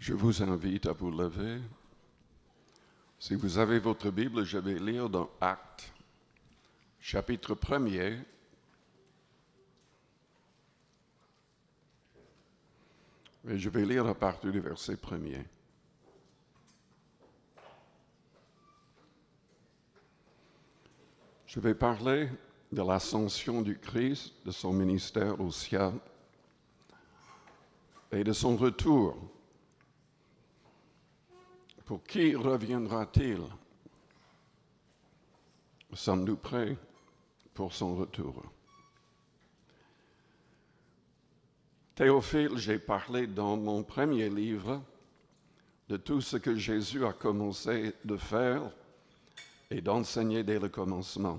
Je vous invite à vous lever. Si vous avez votre Bible, je vais lire dans Actes, chapitre 1er. Et je vais lire à partir du verset 1er. Je vais parler de l'ascension du Christ, de son ministère au ciel et de son retour. Pour qui reviendra-t-il? Sommes-nous prêts pour son retour? Théophile, j'ai parlé dans mon premier livre de tout ce que Jésus a commencé de faire et d'enseigner dès le commencement,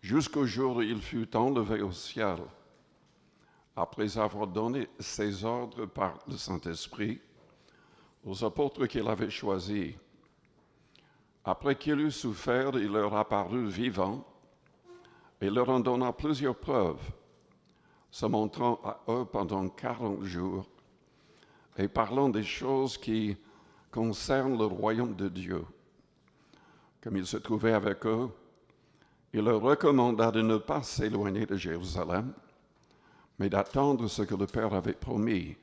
jusqu'au jour où il fut enlevé au ciel, après avoir donné ses ordres par le Saint-Esprit aux apôtres qu'il avait choisis. Après qu'il eut souffert, il leur apparut vivant et leur en donna plusieurs preuves, se montrant à eux pendant 40 jours et parlant des choses qui concernent le royaume de Dieu. Comme il se trouvait avec eux, il leur recommanda de ne pas s'éloigner de Jérusalem, mais d'attendre ce que le Père avait promis.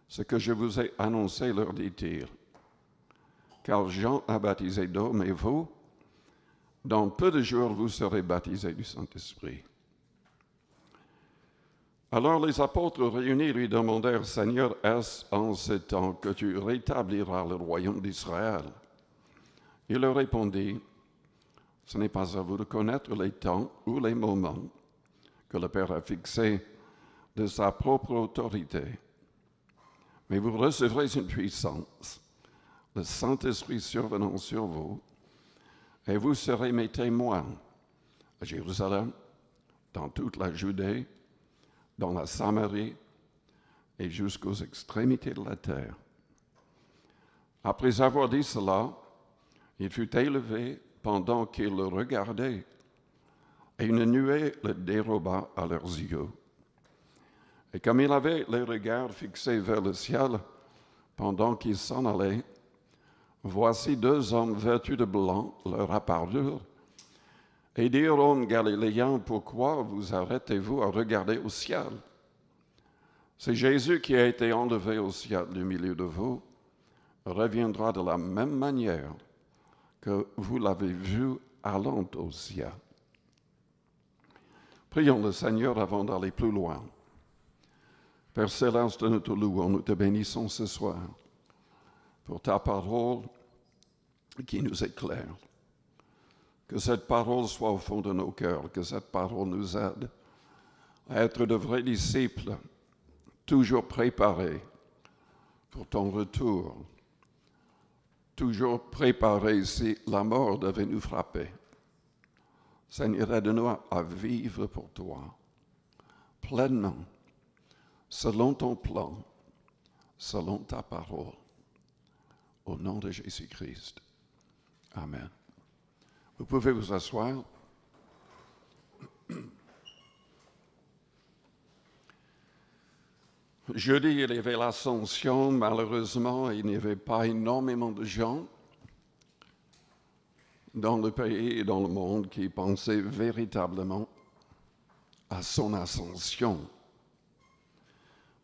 Ce que je vous ai annoncé, leur dit-il. Car Jean a baptisé d'eau, mais vous, dans peu de jours, vous serez baptisés du Saint-Esprit. Alors les apôtres réunis lui demandèrent, Seigneur, est-ce en ce temps que tu rétabliras le royaume d'Israël? Il leur répondit, ce n'est pas à vous de connaître les temps ou les moments que le Père a fixés de sa propre autorité. Mais vous recevrez une puissance, le Saint-Esprit survenant sur vous, et vous serez mes témoins à Jérusalem, dans toute la Judée, dans la Samarie et jusqu'aux extrémités de la terre. Après avoir dit cela, il fut élevé pendant qu'ils le regardaient, et une nuée le déroba à leurs yeux. Et comme il avait les regards fixés vers le ciel, pendant qu'ils s'en allaient, voici deux hommes vêtus de blanc leur apparurent, et dirent aux Galiléens, pourquoi vous arrêtez-vous à regarder au ciel? C'est Jésus qui a été enlevé au ciel du milieu de vous, reviendra de la même manière que vous l'avez vu allant au ciel. Prions le Seigneur avant d'aller plus loin. Père céleste, nous te louons, nous te bénissons ce soir pour ta parole qui nous éclaire. Que cette parole soit au fond de nos cœurs, que cette parole nous aide à être de vrais disciples, toujours préparés pour ton retour, toujours préparés si la mort devait nous frapper. Seigneur, aide-nous à vivre pour toi, pleinement, selon ton plan, selon ta parole. Au nom de Jésus-Christ. Amen. Vous pouvez vous asseoir. Jeudi, il y avait l'Ascension. Malheureusement, il n'y avait pas énormément de gens dans le pays et dans le monde qui pensaient véritablement à son ascension.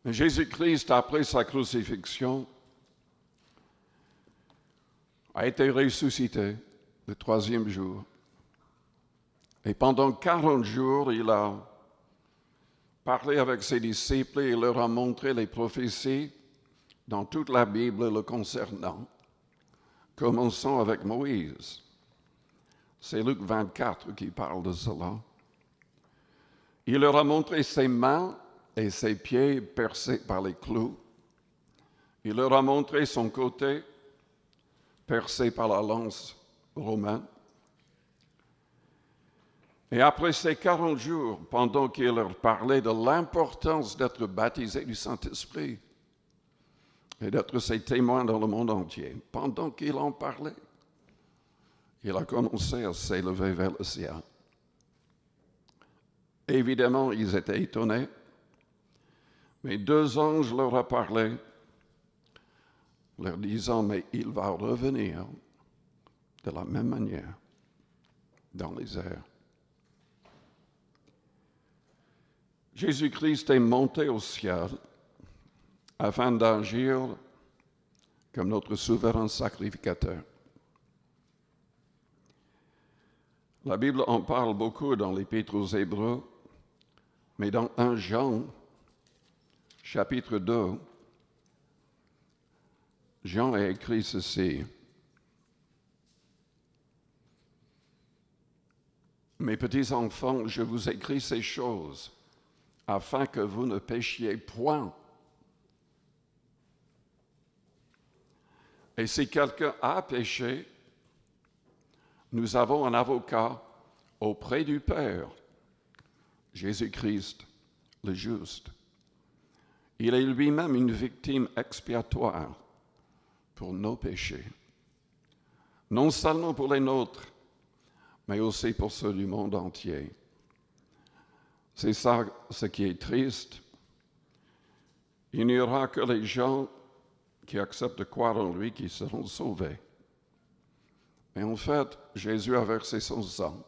Mais Jésus-Christ, après sa crucifixion, a été ressuscité le troisième jour. Et pendant 40 jours, il a parlé avec ses disciples et il leur a montré les prophéties dans toute la Bible le concernant, commençant avec Moïse. C'est Luc 24 qui parle de cela. Il leur a montré ses mains et ses pieds percés par les clous. Il leur a montré son côté percé par la lance romaine. Et après ces 40 jours, pendant qu'il leur parlait de l'importance d'être baptisé du Saint-Esprit et d'être ses témoins dans le monde entier, pendant qu'il en parlait, il a commencé à s'élever vers le ciel. Évidemment, ils étaient étonnés, mais deux anges leur ont parlé leur disant, mais il va revenir de la même manière dans les airs. Jésus-Christ est monté au ciel afin d'agir comme notre souverain sacrificateur. La Bible en parle beaucoup dans l'Épître aux Hébreux, mais dans 1 Jean, chapitre 2, Jean a écrit ceci. Mes petits enfants, je vous écris ces choses afin que vous ne péchiez point. Et si quelqu'un a péché, nous avons un avocat auprès du Père, Jésus-Christ, le juste. Il est lui-même une victime expiatoire pour nos péchés, non seulement pour les nôtres, mais aussi pour ceux du monde entier. C'est ça ce qui est triste. Il n'y aura que les gens qui acceptent de croire en lui qui seront sauvés. Mais en fait, Jésus a versé son sang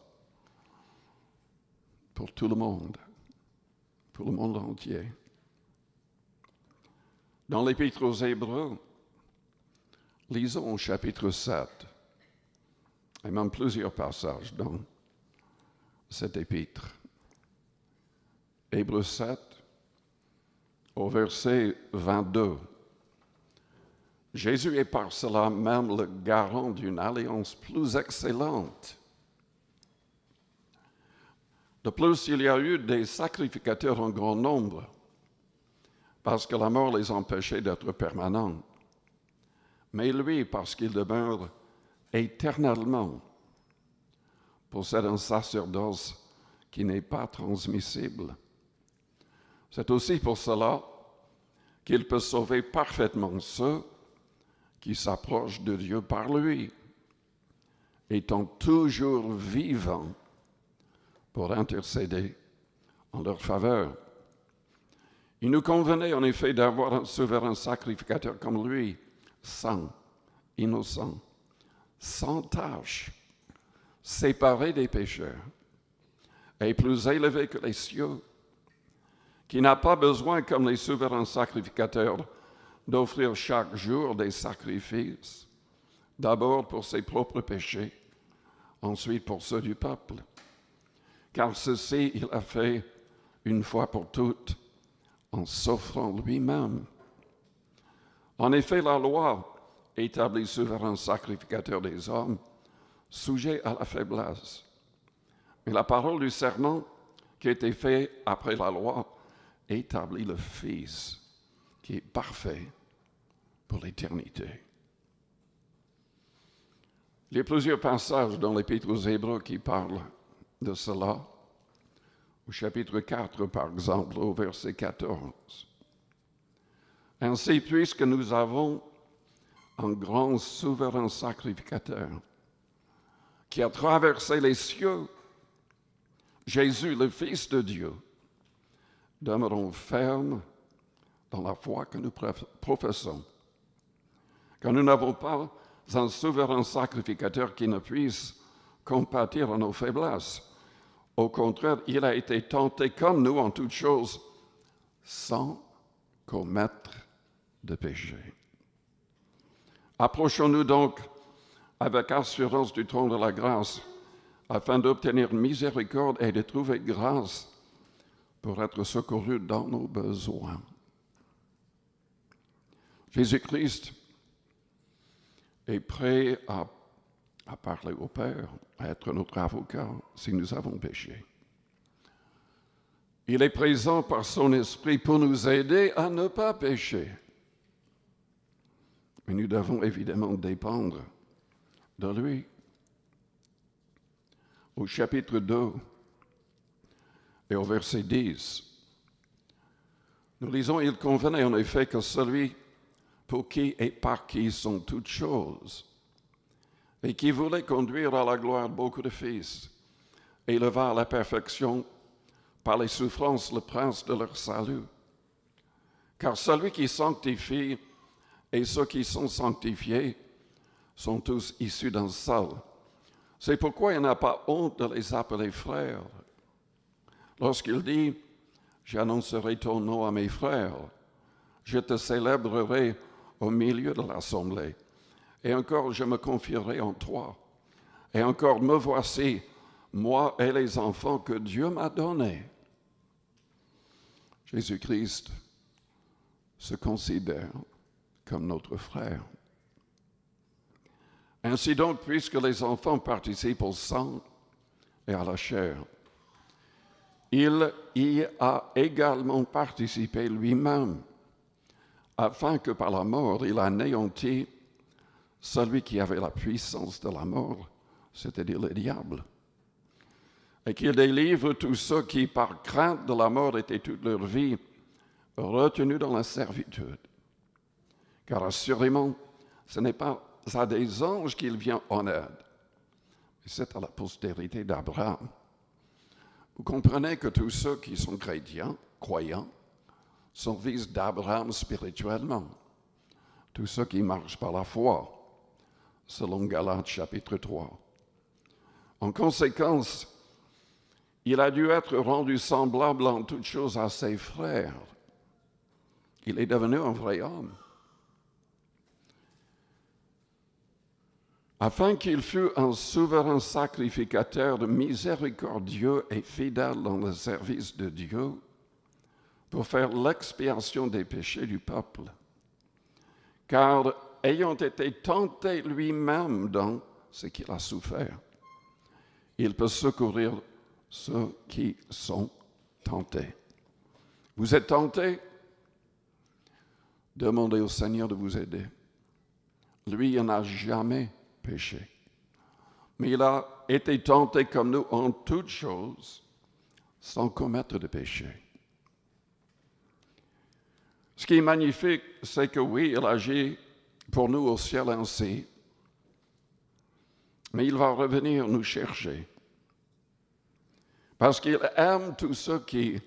pour tout le monde entier. Dans l'Épître aux Hébreux, lisons au chapitre 7, et même plusieurs passages dans cet épître. Hébreux 7, au verset 22. Jésus est par cela même le garant d'une alliance plus excellente. De plus, il y a eu des sacrificateurs en grand nombre, parce que la mort les empêchait d'être permanents. Mais lui, parce qu'il demeure éternellement, possède un sacerdoce qui n'est pas transmissible. C'est aussi pour cela qu'il peut sauver parfaitement ceux qui s'approchent de Dieu par lui, étant toujours vivants pour intercéder en leur faveur. Il nous convenait en effet d'avoir un souverain sacrificateur comme lui, saint, innocent, sans tache, séparé des pécheurs, et plus élevé que les cieux, qui n'a pas besoin, comme les souverains sacrificateurs, d'offrir chaque jour des sacrifices, d'abord pour ses propres péchés, ensuite pour ceux du peuple. Car ceci, il a fait une fois pour toutes, en s'offrant lui-même. En effet, la loi établit souverain sacrificateur des hommes, sujet à la faiblesse. Mais la parole du serment qui a été fait après la loi établit le Fils, qui est parfait pour l'éternité. Il y a plusieurs passages dans l'Épître aux Hébreux qui parlent de cela. Au chapitre 4, par exemple, au verset 14. Ainsi, puisque nous avons un grand souverain sacrificateur qui a traversé les cieux, Jésus, le Fils de Dieu, demeurons fermes dans la foi que nous professons. Car nous n'avons pas un souverain sacrificateur qui ne puisse compatir à nos faiblesses. Au contraire, il a été tenté comme nous en toutes choses, sans commettre de péché. Approchons-nous donc avec assurance du trône de la grâce, afin d'obtenir miséricorde et de trouver grâce pour être secourus dans nos besoins. Jésus-Christ est prêt à parler au Père, à être notre avocat si nous avons péché. Il est présent par son Esprit pour nous aider à ne pas pécher. Mais nous devons évidemment dépendre de lui. Au chapitre 2 et au verset 10, nous lisons « Il convenait en effet que celui pour qui et par qui sont toutes choses, et qui voulait conduire à la gloire beaucoup de fils, éleva à la perfection par les souffrances le prince de leur salut. Car celui qui sanctifie et ceux qui sont sanctifiés sont tous issus d'un seul. C'est pourquoi il n'a pas honte de les appeler frères. Lorsqu'il dit « J'annoncerai ton nom à mes frères, je te célébrerai au milieu de l'assemblée, et encore je me confierai en toi, et encore me voici, moi et les enfants que Dieu m'a donnés. » Jésus-Christ se considère comme notre frère. Ainsi donc, puisque les enfants participent au sang et à la chair, il y a également participé lui-même, afin que par la mort, il anéantisse celui qui avait la puissance de la mort, c'est-à-dire le diable, et qu'il délivre tous ceux qui, par crainte de la mort, étaient toute leur vie retenus dans la servitude. Car assurément, ce n'est pas à des anges qu'il vient en aide, mais c'est à la postérité d'Abraham. Vous comprenez que tous ceux qui sont chrétiens, croyants, sont fils d'Abraham spirituellement. Tous ceux qui marchent par la foi, selon Galates chapitre 3. En conséquence, il a dû être rendu semblable en toutes choses à ses frères. Il est devenu un vrai homme. Afin qu'il fût un souverain sacrificateur miséricordieux et fidèle dans le service de Dieu pour faire l'expiation des péchés du peuple. Car ayant été tenté lui-même dans ce qu'il a souffert, il peut secourir ceux qui sont tentés. Vous êtes tentés? Demandez au Seigneur de vous aider. Lui, il n'a jamais péché. Mais il a été tenté comme nous en toutes choses, sans commettre de péché. Ce qui est magnifique, c'est que oui, il agit pour nous au ciel ainsi, mais il va revenir nous chercher. Parce qu'il aime tous ceux qui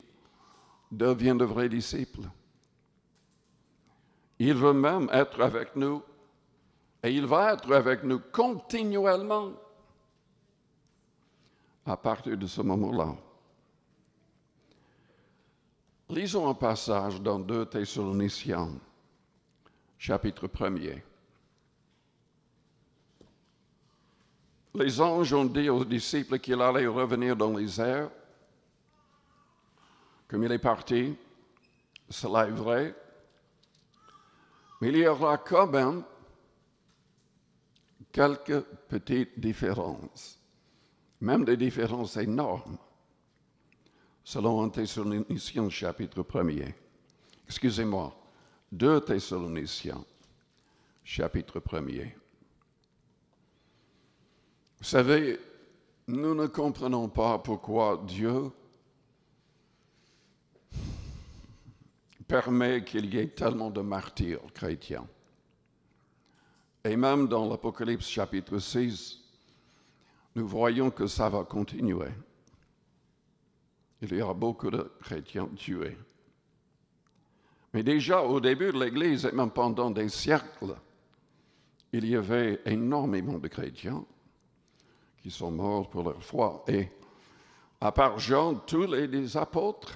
deviennent de vrais disciples. Il veut même être avec nous, et il va être avec nous continuellement à partir de ce moment-là. Lisons un passage dans 2 Thessaloniciens, chapitre 1er. Les anges ont dit aux disciples qu'il allait revenir dans les airs. Comme il est parti, cela est vrai. Mais il y aura quand même quelques petites différences, même des différences énormes, selon 1 Thessaloniciens, chapitre 1er. Excusez-moi, 2 Thessaloniciens, chapitre 1er. Vous savez, nous ne comprenons pas pourquoi Dieu permet qu'il y ait tellement de martyrs chrétiens. Et même dans l'Apocalypse chapitre 6, nous voyons que ça va continuer. Il y aura beaucoup de chrétiens tués. Mais déjà au début de l'Église, et même pendant des siècles, il y avait énormément de chrétiens qui sont morts pour leur foi. Et à part Jean, tous les apôtres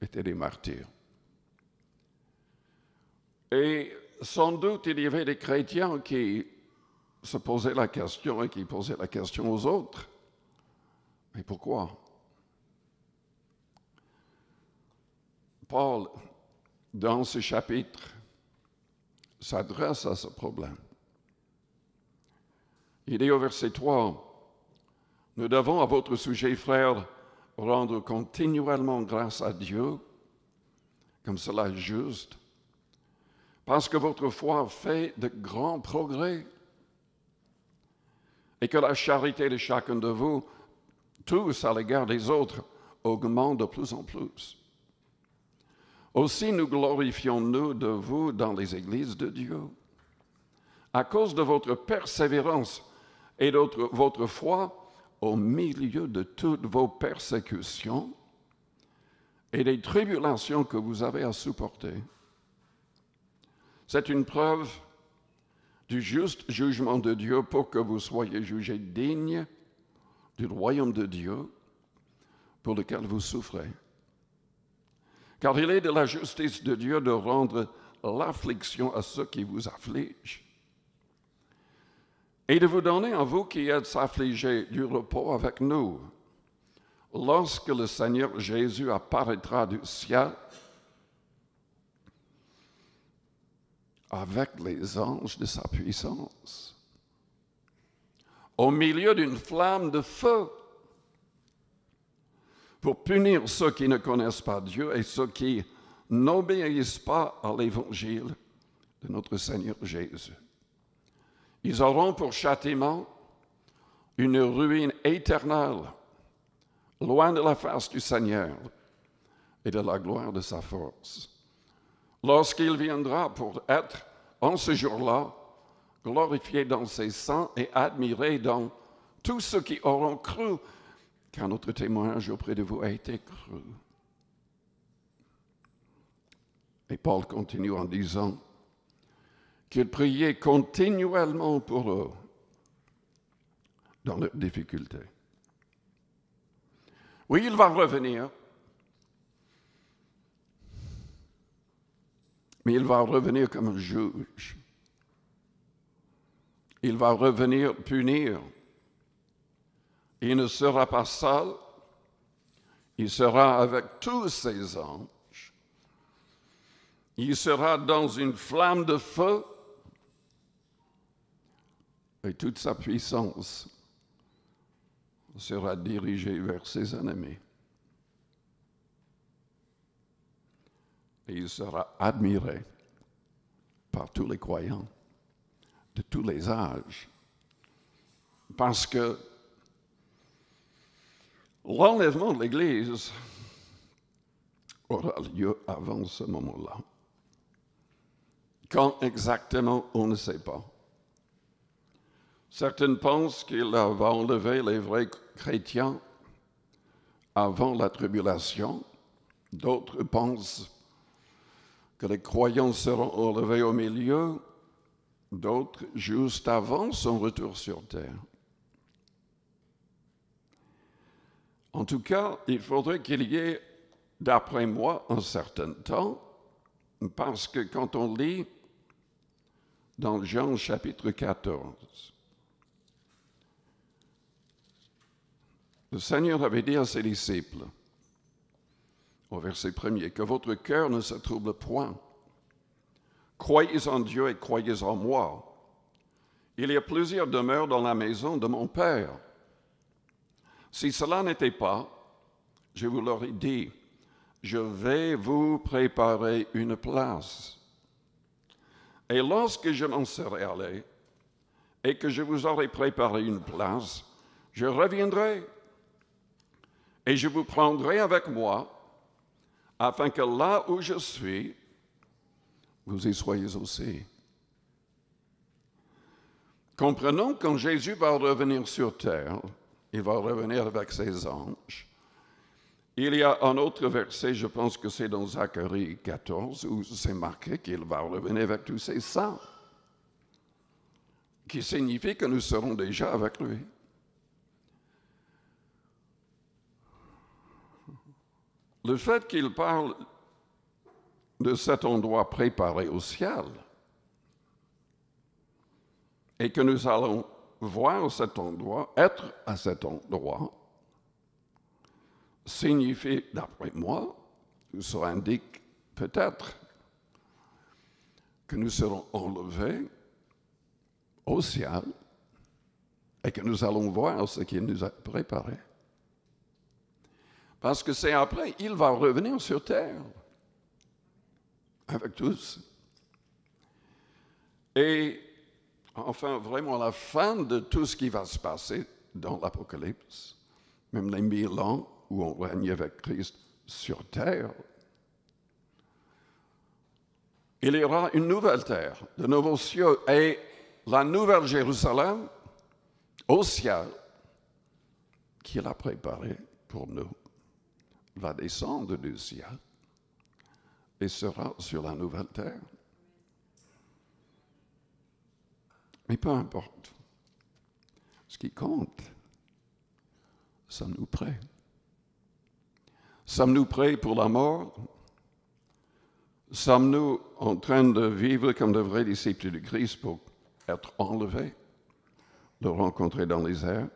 étaient des martyrs. Et sans doute, il y avait des chrétiens qui se posaient la question et qui posaient la question aux autres. Mais pourquoi? Paul, dans ce chapitre, s'adresse à ce problème. Il dit au verset 3, « Nous devons à votre sujet, frères, rendre continuellement grâce à Dieu, comme cela est juste, parce que votre foi fait de grands progrès et que la charité de chacun de vous, tous à l'égard des autres, augmente de plus en plus. Aussi nous glorifions-nous de vous dans les églises de Dieu, à cause de votre persévérance et de votre foi au milieu de toutes vos persécutions et des tribulations que vous avez à supporter. C'est une preuve du juste jugement de Dieu pour que vous soyez jugés dignes du royaume de Dieu pour lequel vous souffrez. Car il est de la justice de Dieu de rendre l'affliction à ceux qui vous affligent et de vous donner à vous qui êtes affligés du repos avec nous, lorsque le Seigneur Jésus apparaîtra du ciel avec les anges de sa puissance, au milieu d'une flamme de feu, pour punir ceux qui ne connaissent pas Dieu et ceux qui n'obéissent pas à l'évangile de notre Seigneur Jésus. Ils auront pour châtiment une ruine éternelle, loin de la face du Seigneur et de la gloire de sa force. Lorsqu'il viendra pour être, en ce jour-là, glorifié dans ses saints et admiré dans tous ceux qui auront cru, car notre témoignage auprès de vous a été cru. Et Paul continue en disant qu'il priait continuellement pour eux dans leurs difficultés. Oui, il va revenir, mais il va revenir comme un juge. Il va revenir punir. Il ne sera pas seul, il sera avec tous ses anges. Il sera dans une flamme de feu et toute sa puissance sera dirigée vers ses ennemis. Et il sera admiré par tous les croyants de tous les âges. Parce que l'enlèvement de l'Église aura lieu avant ce moment-là. Quand exactement, on ne sait pas. Certains pensent qu'il va enlever les vrais chrétiens avant la tribulation. D'autres pensent que les croyants seront enlevés au milieu. D'autres juste avant son retour sur terre. En tout cas, il faudrait qu'il y ait, d'après moi, un certain temps, parce que quand on lit dans Jean chapitre 14, le Seigneur avait dit à ses disciples, au verset 1er, que votre cœur ne se trouble point. Croyez en Dieu et croyez en moi. Il y a plusieurs demeures dans la maison de mon Père. Si cela n'était pas, je vous l'aurais dit, je vais vous préparer une place. Et lorsque je m'en serai allé et que je vous aurai préparé une place, je reviendrai et je vous prendrai avec moi, afin que là où je suis, vous y soyez aussi. Comprenons, quand Jésus va revenir sur terre, il va revenir avec ses anges. Il y a un autre verset, je pense que c'est dans Zacharie 14, où c'est marqué qu'il va revenir avec tous ses saints, qui signifie que nous serons déjà avec lui. Le fait qu'il parle de cet endroit préparé au ciel et que nous allons voir cet endroit, être à cet endroit, signifie, d'après moi, ça indique peut-être que nous serons enlevés au ciel et que nous allons voir ce qu'il nous a préparé. Parce que c'est après, il va revenir sur terre avec tous. Et enfin, vraiment, la fin de tout ce qui va se passer dans l'Apocalypse, même les 1000 ans où on règne avec Christ sur terre, il y aura une nouvelle terre, de nouveaux cieux, et la nouvelle Jérusalem au ciel qu'il a préparée pour nous va descendre du ciel et sera sur la nouvelle terre. Mais peu importe. Ce qui compte, sommes-nous prêts? Sommes-nous prêts pour la mort? Sommes-nous en train de vivre comme de vrais disciples de Christ pour être enlevés, le rencontrer dans les airs?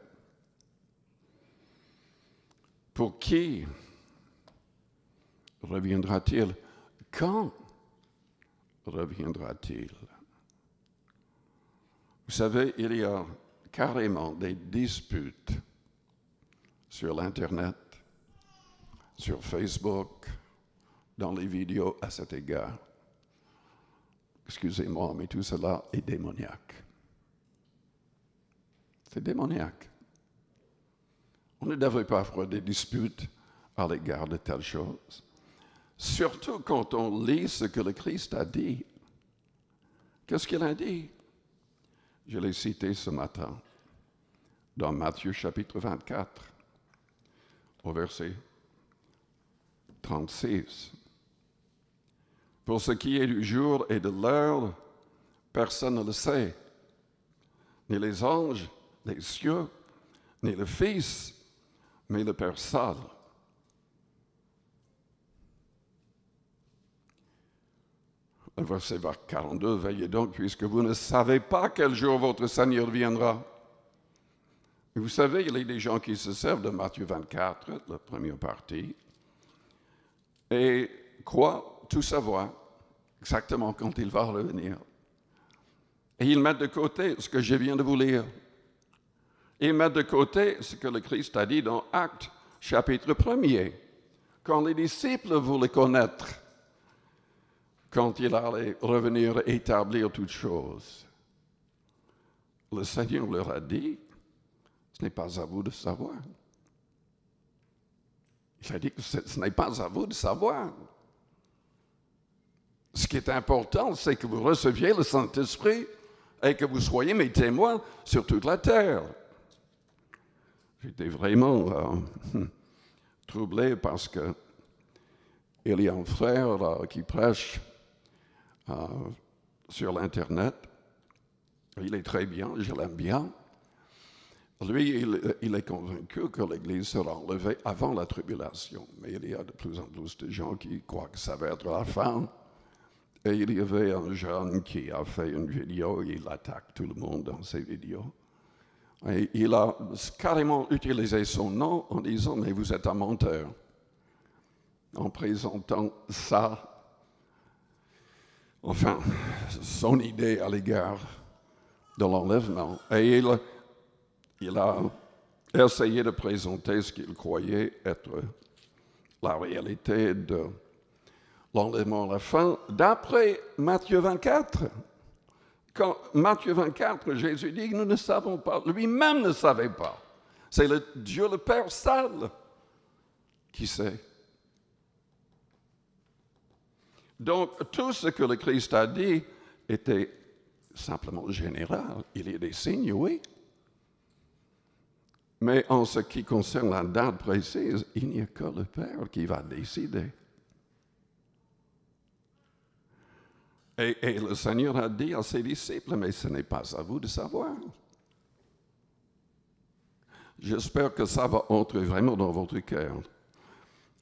Pour qui reviendra-t-il? Quand reviendra-t-il? Vous savez, il y a carrément des disputes sur l'Internet, sur Facebook, dans les vidéos à cet égard. Excusez-moi, mais tout cela est démoniaque. C'est démoniaque. On ne devrait pas avoir des disputes à l'égard de telles choses. Surtout quand on lit ce que le Christ a dit. Qu'est-ce qu'il a dit? Je l'ai cité ce matin dans Matthieu chapitre 24, au verset 36. Pour ce qui est du jour et de l'heure, personne ne le sait, ni les anges, les cieux, ni le Fils, mais le Père seul. Le verset 42, veillez donc, puisque vous ne savez pas quel jour votre Seigneur viendra. Et vous savez, il y a des gens qui se servent de Matthieu 24, la première partie, et croient tout savoir exactement quand il va revenir. Et ils mettent de côté ce que je viens de vous lire. Ils mettent de côté ce que le Christ a dit dans Actes, chapitre 1er, quand les disciples voulaient connaître, quand il allait revenir établir toutes choses. Le Seigneur leur a dit, ce n'est pas à vous de savoir. Il a dit que ce n'est pas à vous de savoir. Ce qui est important, c'est que vous receviez le Saint-Esprit et que vous soyez mes témoins sur toute la terre. J'étais vraiment troublé parce que il y a un frère qui prêche sur l'Internet. Il est très bien, je l'aime bien. Lui, il est convaincu que l'Église sera enlevée avant la tribulation. Mais il y a de plus en plus de gens qui croient que ça va être la fin. Et il y avait un jeune qui a fait une vidéo, il attaque tout le monde dans ses vidéos. Et il a carrément utilisé son nom en disant « Mais vous êtes un menteur », en présentant ça, enfin, son idée à l'égard de l'enlèvement. Et il a essayé de présenter ce qu'il croyait être la réalité de l'enlèvement à la fin, d'après Matthieu 24. Quand Matthieu 24, Jésus dit que nous ne savons pas, lui-même ne savait pas. C'est le Dieu, le Père seul, qui sait. Donc, tout ce que le Christ a dit était simplement général. Il y a des signes, oui. Mais en ce qui concerne la date précise, il n'y a que le Père qui va décider. Et le Seigneur a dit à ses disciples, mais ce n'est pas à vous de savoir. J'espère que ça va entrer vraiment dans votre cœur.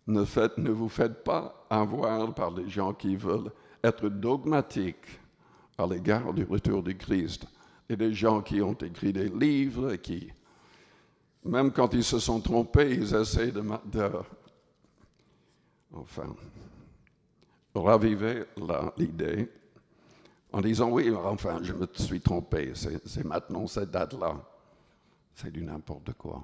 Ne vous faites pas avoir par des gens qui veulent être dogmatiques à l'égard du retour du Christ. Et des gens qui ont écrit des livres et qui, même quand ils se sont trompés, ils essaient de raviver l'idée en disant, oui, enfin, je me suis trompé, c'est maintenant cette date-là. C'est du n'importe quoi.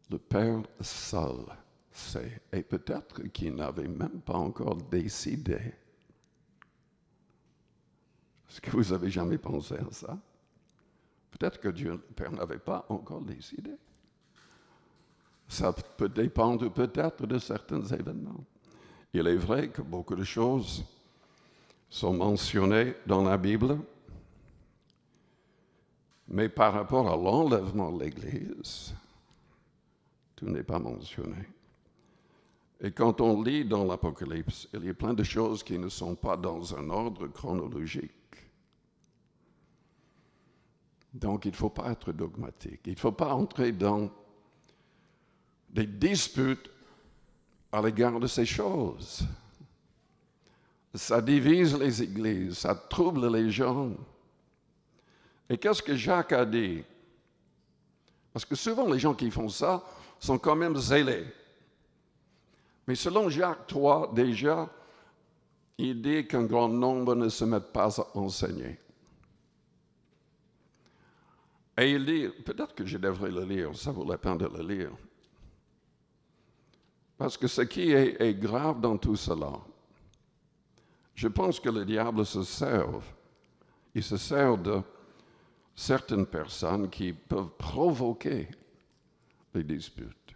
Le Père seul sait, et peut-être qu'il n'avait même pas encore décidé. Est-ce que vous avez jamais pensé à ça? Peut-être que Dieu, le Père, n'avait pas encore décidé. Ça peut dépendre peut-être de certains événements. Il est vrai que beaucoup de choses sont mentionnées dans la Bible, mais par rapport à l'enlèvement de l'Église, tout n'est pas mentionné. Et quand on lit dans l'Apocalypse, il y a plein de choses qui ne sont pas dans un ordre chronologique. Donc, il ne faut pas être dogmatique. Il ne faut pas entrer dans des disputes à l'égard de ces choses. Ça divise les églises, ça trouble les gens. Et qu'est-ce que Jacques a dit? Parce que souvent, les gens qui font ça sont quand même zélés. Mais selon Jacques 3, déjà, il dit qu'un grand nombre ne se mettent pas à enseigner. Et il dit, peut-être que je devrais le lire, ça vaut la peine de le lire. Parce que ce qui est grave dans tout cela, je pense que le diable il se sert de certaines personnes qui peuvent provoquer des disputes.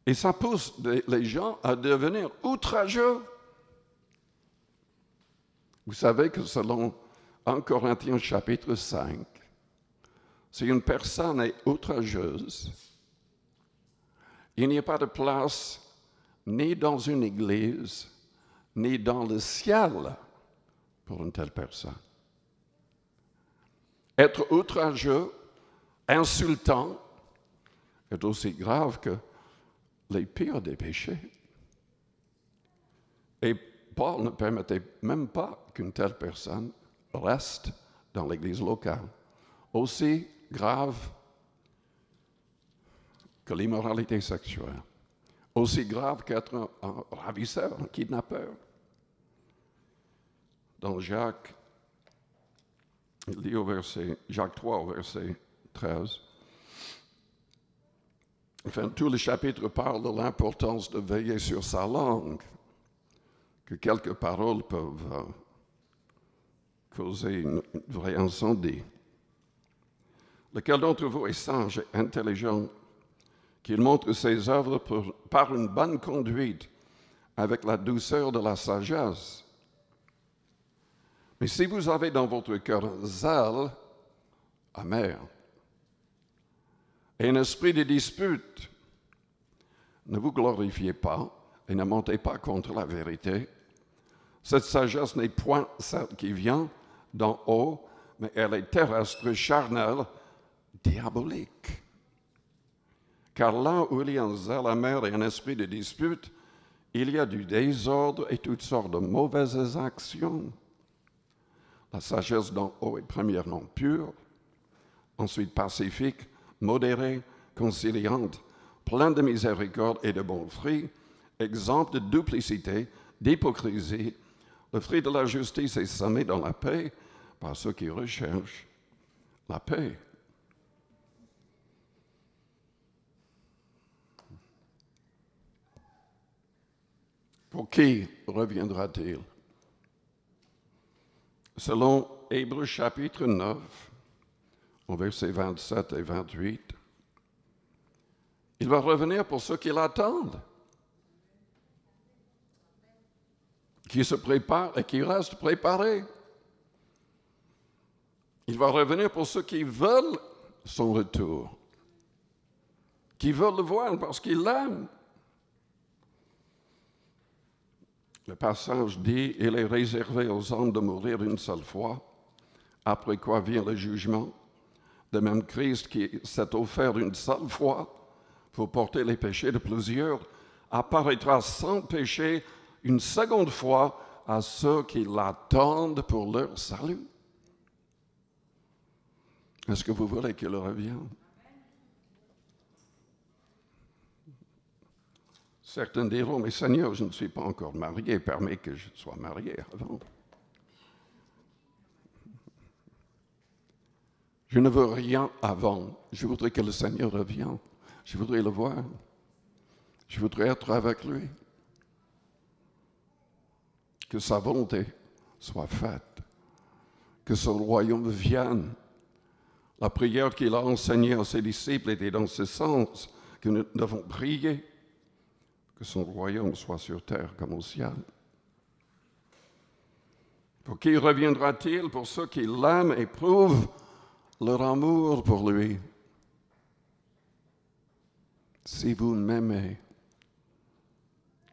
Et ça pousse les gens à devenir outrageux. Vous savez que selon 1 Corinthiens chapitre 5, si une personne est outrageuse, il n'y a pas de place ni dans une église, ni dans le ciel pour une telle personne. Être outrageux, insultant, est aussi grave que les pires des péchés. Et Paul ne permettait même pas qu'une telle personne reste dans l'église locale. Aussi grave que l'immoralité sexuelle. Aussi grave qu'être un ravisseur, un kidnappeur. Dans Jacques, il dit Jacques 3, au verset 13, enfin, tout le chapitre parle de l'importance de veiller sur sa langue, que quelques paroles peuvent causer un vrai incendie. Lequel d'entre vous est sage et intelligent, qu'il montre ses œuvres par une bonne conduite, avec la douceur de la sagesse? Mais si vous avez dans votre cœur un zèle amer et un esprit de dispute, ne vous glorifiez pas et ne montez pas contre la vérité. Cette sagesse n'est point celle qui vient d'en haut, mais elle est terrestre, charnelle, diabolique. Car là où il y a un zèle amer et un esprit de dispute, il y a du désordre et toutes sortes de mauvaises actions. La sagesse d'en haut est premièrement pure, ensuite pacifique, modérée, conciliante, pleine de miséricorde et de bons fruits, exempte de duplicité, d'hypocrisie. Le fruit de la justice est semé dans la paix par ceux qui recherchent la paix. Pour qui reviendra-t-il? Selon Hébreux chapitre 9, au verset 27 et 28, il va revenir pour ceux qui l'attendent, qui se préparent et qui restent préparés. Il va revenir pour ceux qui veulent son retour, qui veulent le voir parce qu'ils l'aiment. Le passage dit, il est réservé aux hommes de mourir une seule fois, après quoi vient le jugement. De même, Christ qui s'est offert une seule fois pour porter les péchés de plusieurs, apparaîtra sans péché une seconde fois à ceux qui l'attendent pour leur salut. Est-ce que vous voulez qu'il revienne? Certains diront, mais Seigneur, je ne suis pas encore marié, permets que je sois marié avant. Je ne veux rien avant. Je voudrais que le Seigneur revienne. Je voudrais le voir. Je voudrais être avec lui. Que sa volonté soit faite. Que son royaume vienne. La prière qu'il a enseignée à ses disciples était dans ce sens que nous devons prier. Que son royaume soit sur terre comme au ciel. Pour qui reviendra-t-il? Pour ceux qui l'aiment et prouvent leur amour pour lui. Si vous m'aimez,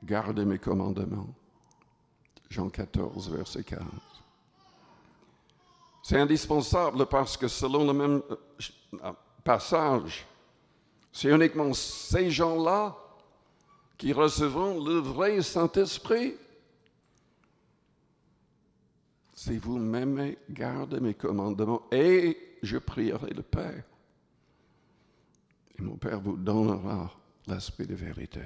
gardez mes commandements. Jean 14, verset 15. C'est indispensable parce que selon le même passage, c'est uniquement ces gens-là qui recevront le vrai Saint-Esprit. Si vous m'aimez, gardez mes commandements et je prierai le Père. Et mon Père vous donnera l'Esprit de vérité.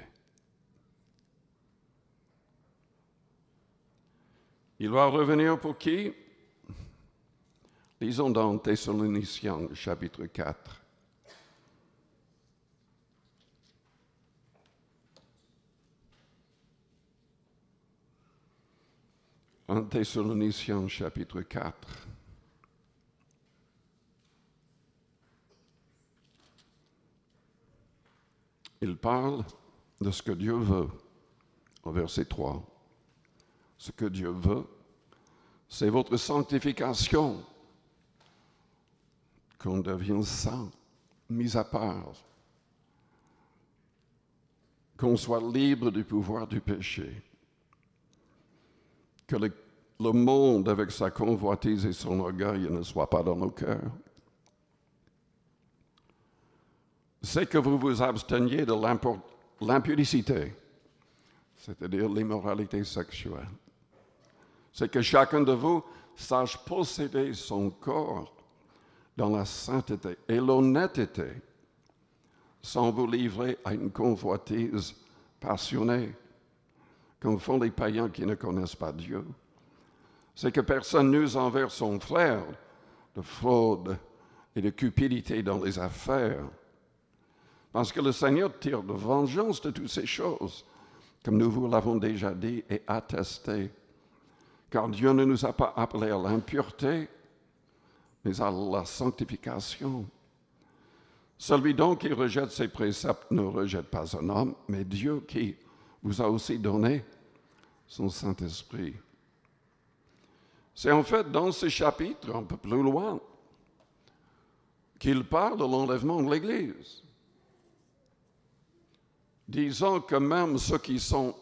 Il va revenir pour qui? Lisons dans Thessaloniciens, chapitre 4. En Thessaloniciens, chapitre 4. Il parle de ce que Dieu veut, au verset 3. Ce que Dieu veut, c'est votre sanctification, qu'on devienne saint, mis à part, qu'on soit libre du pouvoir du péché, que le monde, avec sa convoitise et son orgueil, ne soit pas dans nos cœurs. C'est que vous vous absteniez de l'impudicité, c'est-à-dire l'immoralité sexuelle. C'est que chacun de vous sache posséder son corps dans la sainteté et l'honnêteté, sans vous livrer à une convoitise passionnée, comme font les païens qui ne connaissent pas Dieu. C'est que personne n'use envers son frère de fraude et de cupidité dans les affaires, parce que le Seigneur tire de vengeance de toutes ces choses, comme nous vous l'avons déjà dit et attesté, car Dieu ne nous a pas appelés à l'impureté, mais à la sanctification. Celui donc qui rejette ses préceptes ne rejette pas un homme, mais Dieu qui vous a aussi donné son Saint-Esprit. C'est en fait dans ce chapitre, un peu plus loin, qu'il parle de l'enlèvement de l'Église, disant que même ceux qui sont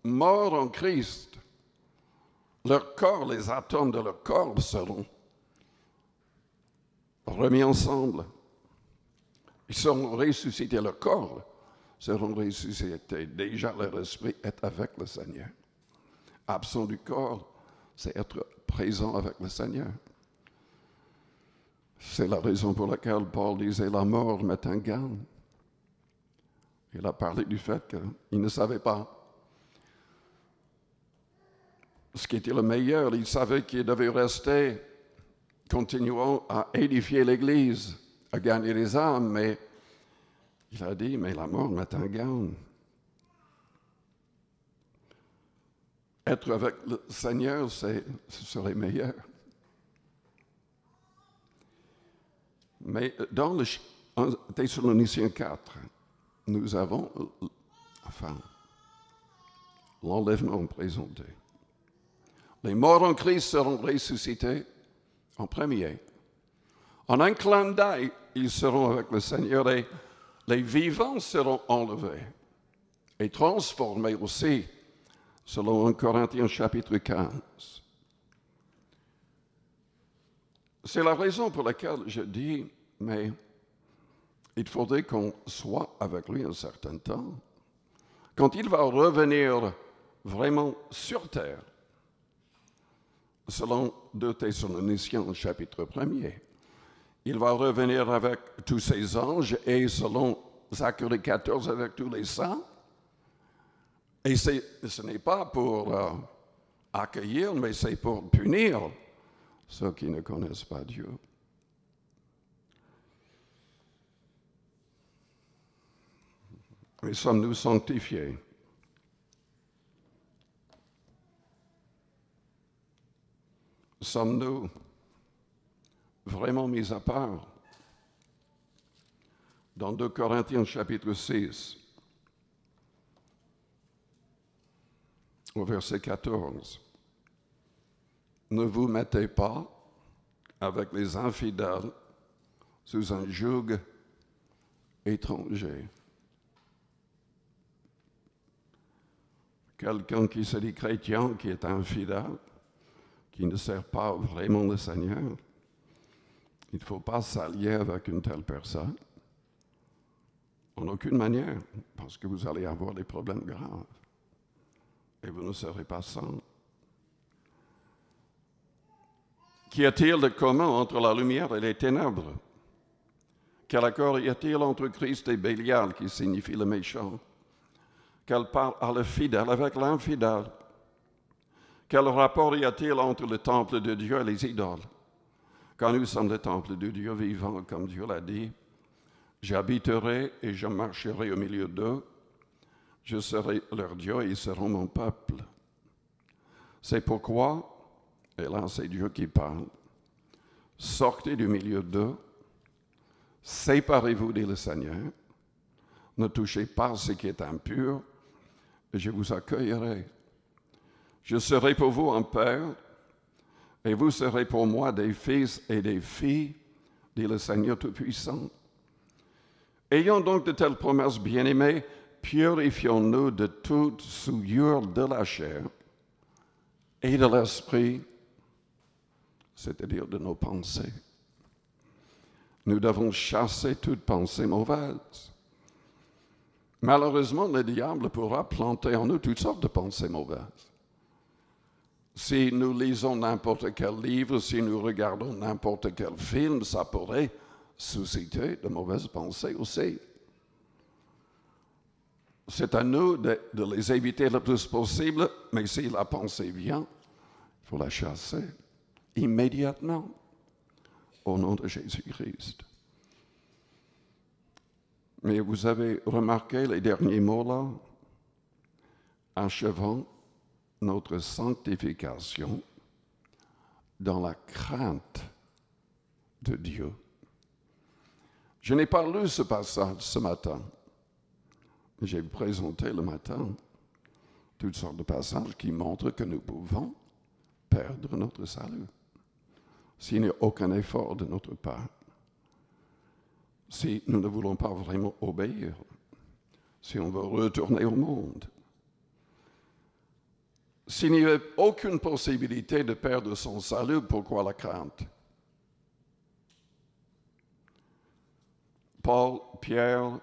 morts en Christ, leur corps, les atomes de leur corps seront remis ensemble. Ils seront ressuscités, leur corps seront ressuscités. Déjà, leur esprit est avec le Seigneur. Absent du corps, c'est être présent avec le Seigneur. C'est la raison pour laquelle Paul disait la mort m'est un gain. Il a parlé du fait qu'il ne savait pas ce qui était le meilleur. Il savait qu'il devait rester, continuant à édifier l'Église, à gagner les âmes, mais il a dit, mais la mort m'est un gain. Être avec le Seigneur, ce serait meilleur. Mais dans Thessaloniciens 4, nous avons l'enlèvement présenté. Les morts en Christ seront ressuscités en premier. En un clin d'œil, ils seront avec le Seigneur et les vivants seront enlevés et transformés aussi, selon 1 Corinthiens chapitre 15. C'est la raison pour laquelle je dis, mais il faudrait qu'on soit avec lui un certain temps. Quand il va revenir vraiment sur terre, selon 2 Thessaloniciens chapitre 1er, il va revenir avec tous ses anges et selon Zacharie 14 avec tous les saints. Et ce n'est pas pour accueillir, mais c'est pour punir ceux qui ne connaissent pas Dieu. Mais sommes-nous sanctifiés? Sommes-nous vraiment mis à part? Dans 2 Corinthiens chapitre 6, au verset 14, ne vous mettez pas avec les infidèles sous un joug étranger. Quelqu'un qui se dit chrétien, qui est infidèle, qui ne sert pas vraiment le Seigneur, Il ne faut pas s'allier avec une telle personne. En aucune manière, parce que vous allez avoir des problèmes graves. Et vous ne serez pas sans. Qu'y a-t-il de commun entre la lumière et les ténèbres? Quel accord y a-t-il entre Christ et Bélial, qui signifie le méchant? Quelle part a le fidèle avec l'infidèle? Quel rapport y a-t-il entre le temple de Dieu et les idoles? Quand nous sommes le temple de Dieu vivant, comme Dieu l'a dit, j'habiterai et je marcherai au milieu d'eux. Je serai leur Dieu et ils seront mon peuple. C'est pourquoi, et là c'est Dieu qui parle, sortez du milieu d'eux, séparez-vous, dit le Seigneur, ne touchez pas ce qui est impur, et je vous accueillerai. Je serai pour vous un père, et vous serez pour moi des fils et des filles, dit le Seigneur Tout-Puissant. Ayons donc de telles promesses, bien-aimés, purifions-nous de toute souillure de la chair et de l'esprit, c'est-à-dire de nos pensées. Nous devons chasser toute pensée mauvaise. Malheureusement, le diable pourra planter en nous toutes sortes de pensées mauvaises. Si nous lisons n'importe quel livre, si nous regardons n'importe quel film, ça pourrait susciter de mauvaises pensées aussi. C'est à nous de les éviter le plus possible, mais si la pensée vient, il faut la chasser immédiatement au nom de Jésus-Christ. Mais vous avez remarqué les derniers mots là? Achevons notre sanctification dans la crainte de Dieu. Je n'ai pas lu ce passage ce matin. J'ai présenté le matin toutes sortes de passages qui montrent que nous pouvons perdre notre salut s'il n'y a aucun effort de notre part. Si nous ne voulons pas vraiment obéir, si on veut retourner au monde, s'il n'y a aucune possibilité de perdre son salut, pourquoi la crainte? Paul, Pierre,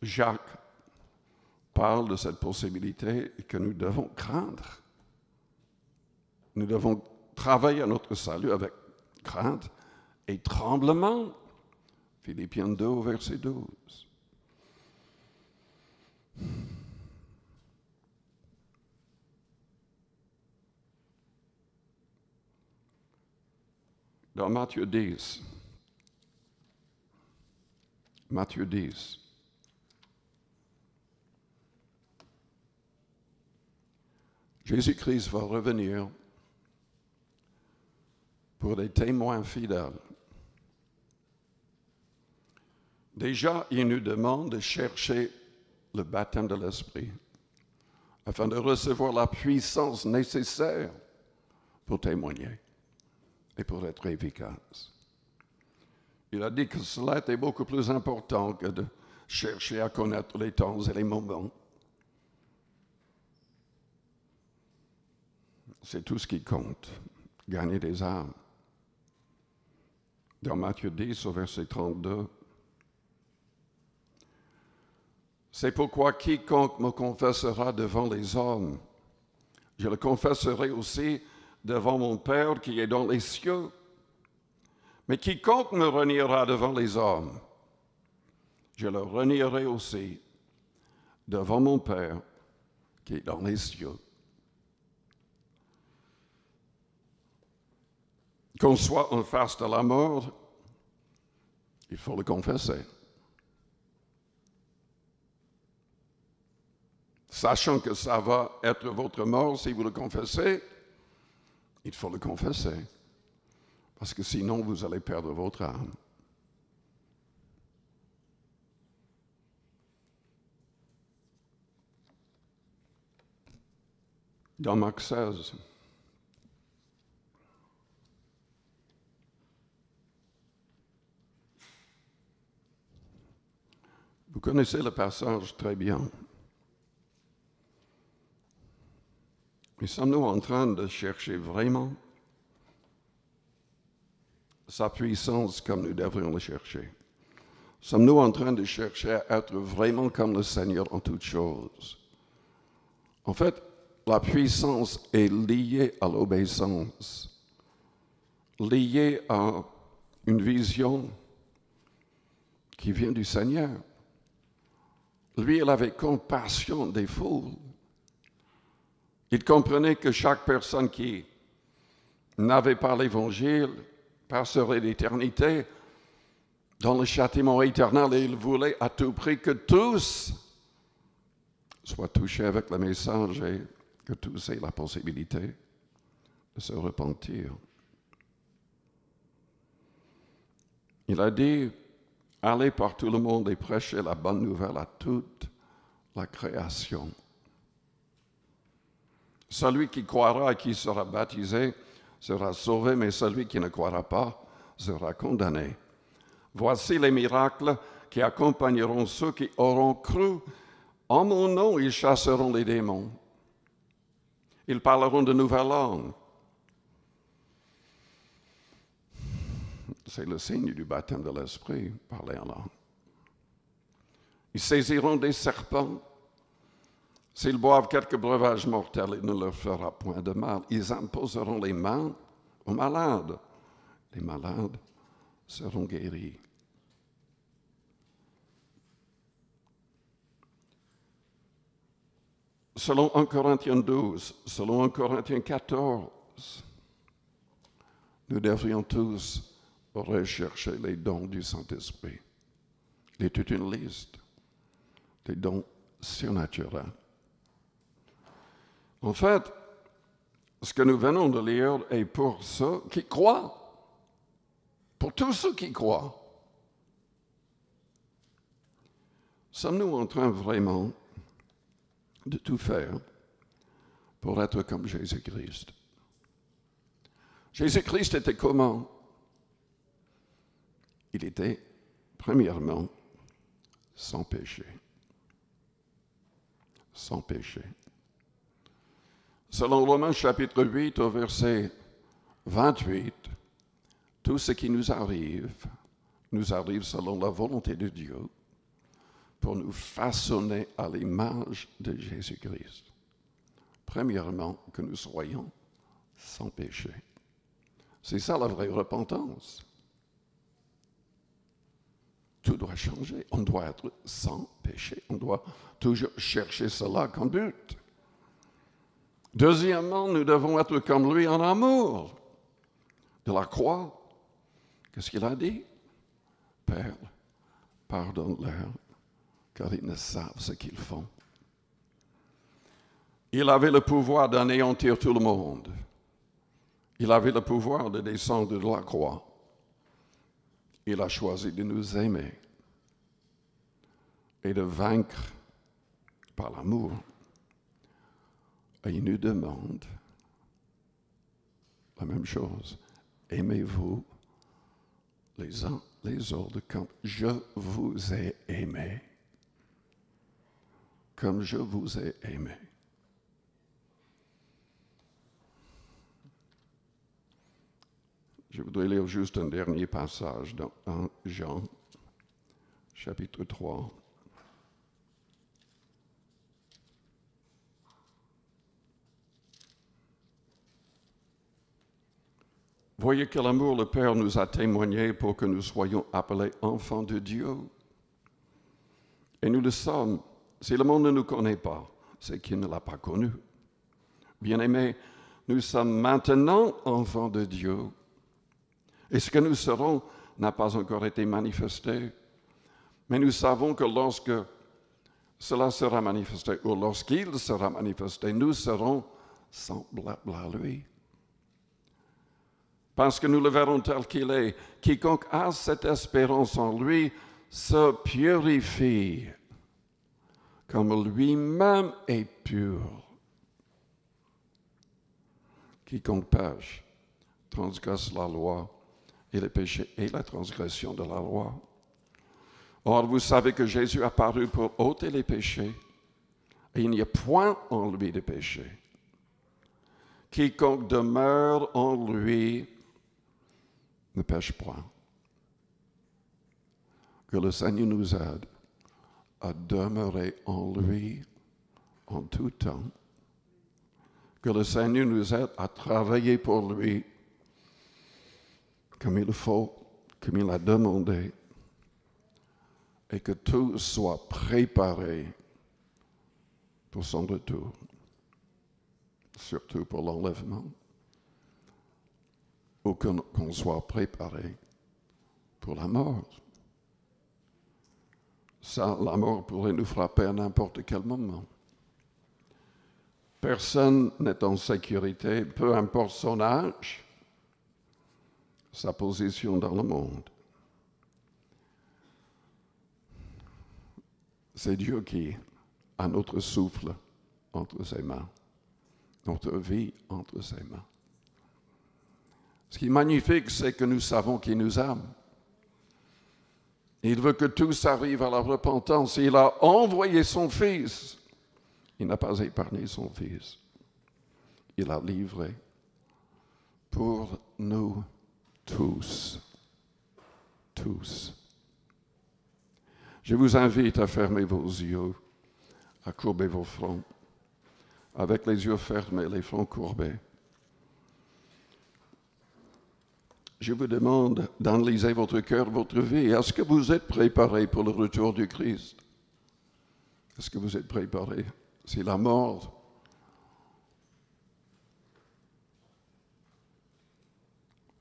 Jacques parlent de cette possibilité que nous devons craindre. Nous devons travailler à notre salut avec crainte et tremblement. Philippiens 2, verset 12. Dans Matthieu 10, Jésus-Christ va revenir pour des témoins fidèles. Déjà, il nous demande de chercher le baptême de l'Esprit afin de recevoir la puissance nécessaire pour témoigner et pour être efficace. Il a dit que cela était beaucoup plus important que de chercher à connaître les temps et les moments. C'est tout ce qui compte, gagner des âmes. Dans Matthieu 10, au verset 32, c'est pourquoi quiconque me confessera devant les hommes, je le confesserai aussi devant mon Père qui est dans les cieux. Mais quiconque me reniera devant les hommes, je le renierai aussi devant mon Père qui est dans les cieux. Qu'on soit en face de la mort, il faut le confesser. Sachant que ça va être votre mort si vous le confessez, il faut le confesser. Parce que sinon, vous allez perdre votre âme. Dans Marc 16, vous connaissez le passage très bien. Mais sommes-nous en train de chercher vraiment sa puissance comme nous devrions le chercher? Sommes-nous en train de chercher à être vraiment comme le Seigneur en toutes choses? En fait, la puissance est liée à l'obéissance, liée à une vision qui vient du Seigneur. Lui, il avait compassion des foules. Il comprenait que chaque personne qui n'avait pas l'Évangile passerait l'éternité dans le châtiment éternel et il voulait à tout prix que tous soient touchés avec le message et que tous aient la possibilité de se repentir. Il a dit, allez par tout le monde et prêchez la bonne nouvelle à toute la création. Celui qui croira et qui sera baptisé sera sauvé, mais celui qui ne croira pas sera condamné. Voici les miracles qui accompagneront ceux qui auront cru. En mon nom, ils chasseront les démons. Ils parleront de nouvelles langues. C'est le signe du baptême de l'Esprit, parler en langue. Ils saisiront des serpents. S'ils boivent quelques breuvages mortels, il ne leur fera point de mal. Ils imposeront les mains aux malades. Les malades seront guéris. Selon 1 Corinthiens 12, selon 1 Corinthiens 14, nous devrions tous rechercher les dons du Saint-Esprit. Il y a toute une liste des dons surnaturels. En fait, ce que nous venons de lire est pour ceux qui croient, pour tous ceux qui croient. Sommes-nous en train vraiment de tout faire pour être comme Jésus-Christ? Jésus-Christ était comment? Il était, premièrement, sans péché. Sans péché. Selon Romains chapitre 8 au verset 28, tout ce qui nous arrive selon la volonté de Dieu pour nous façonner à l'image de Jésus-Christ. Premièrement, que nous soyons sans péché. C'est ça la vraie repentance. Tout doit changer. On doit être sans péché. On doit toujours chercher cela comme but. Deuxièmement, nous devons être comme lui en amour. De la croix, qu'est-ce qu'il a dit? Père, pardonne-leur, car ils ne savent ce qu'ils font. Il avait le pouvoir d'anéantir tout le monde. Il avait le pouvoir de descendre de la croix. Il a choisi de nous aimer et de vaincre par l'amour. Et il nous demande la même chose. Aimez-vous les uns les autres comme je vous ai aimé. Comme je vous ai aimé. Je voudrais lire juste un dernier passage dans Jean, chapitre 3. Voyez quel amour le Père nous a témoigné pour que nous soyons appelés enfants de Dieu. Et nous le sommes. Si le monde ne nous connaît pas, c'est qu'il ne l'a pas connu. Bien-aimés, nous sommes maintenant enfants de Dieu. Et ce que nous serons n'a pas encore été manifesté. Mais nous savons que lorsque cela sera manifesté, ou lorsqu'il sera manifesté, nous serons semblables à lui. Parce que nous le verrons tel qu'il est. Quiconque a cette espérance en lui se purifie, comme lui-même est pur. Quiconque pêche transgresse la loi, et le péché est la transgression de la loi. Or, vous savez que Jésus a paru pour ôter les péchés, et il n'y a point en lui de péché. Quiconque demeure en lui ne pêche point. Que le Seigneur nous aide à demeurer en lui en tout temps. Que le Seigneur nous aide à travailler pour lui comme il faut, comme il a demandé, et que tout soit préparé pour son retour, surtout pour l'enlèvement, ou qu'on soit préparé pour la mort. Ça, la mort pourrait nous frapper à n'importe quel moment. Personne n'est en sécurité, peu importe son âge, sa position dans le monde. C'est Dieu qui a notre souffle entre ses mains, notre vie entre ses mains. Ce qui est magnifique, c'est que nous savons qu'il nous aime. Il veut que tous arrivent à la repentance. Il a envoyé son Fils. Il n'a pas épargné son Fils. Il l'a livré pour nous tous. Tous. Je vous invite à fermer vos yeux, à courber vos fronts, avec les yeux fermés, les fronts courbés. Je vous demande d'analyser votre cœur, votre vie. Est-ce que vous êtes préparé pour le retour du Christ? Est-ce que vous êtes préparé? Si la mort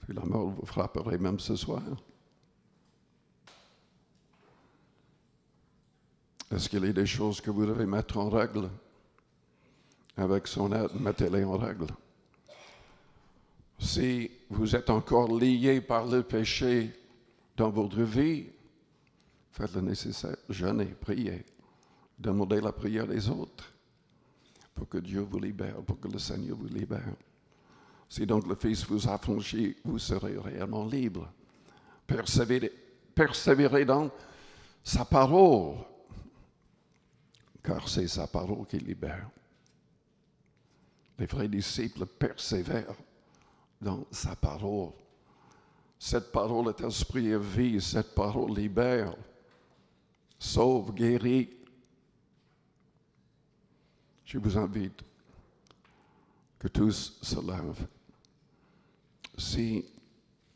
vous frapperait même ce soir. Est-ce qu'il y a des choses que vous devez mettre en règle? Avec son aide, mettez-les en règle. Si vous êtes encore lié par le péché dans votre vie, faites le nécessaire, jeûnez, priez, demandez la prière des autres pour que Dieu vous libère, pour que le Seigneur vous libère. Si donc le Fils vous a franchi, vous serez réellement libre. Persévérez dans sa parole, car c'est sa parole qui libère. Les vrais disciples persévèrent dans sa parole. Cette parole est esprit et vie, cette parole libère, sauve, guérit. Je vous invite que tous se lèvent. Si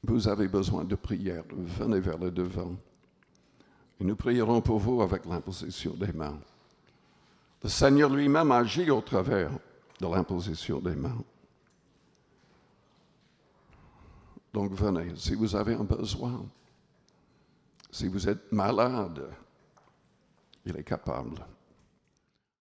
vous avez besoin de prière, venez vers le devant. Et nous prierons pour vous avec l'imposition des mains. Le Seigneur lui-même agit au travers de l'imposition des mains. Donc venez, si vous avez un besoin, si vous êtes malade, il est capable.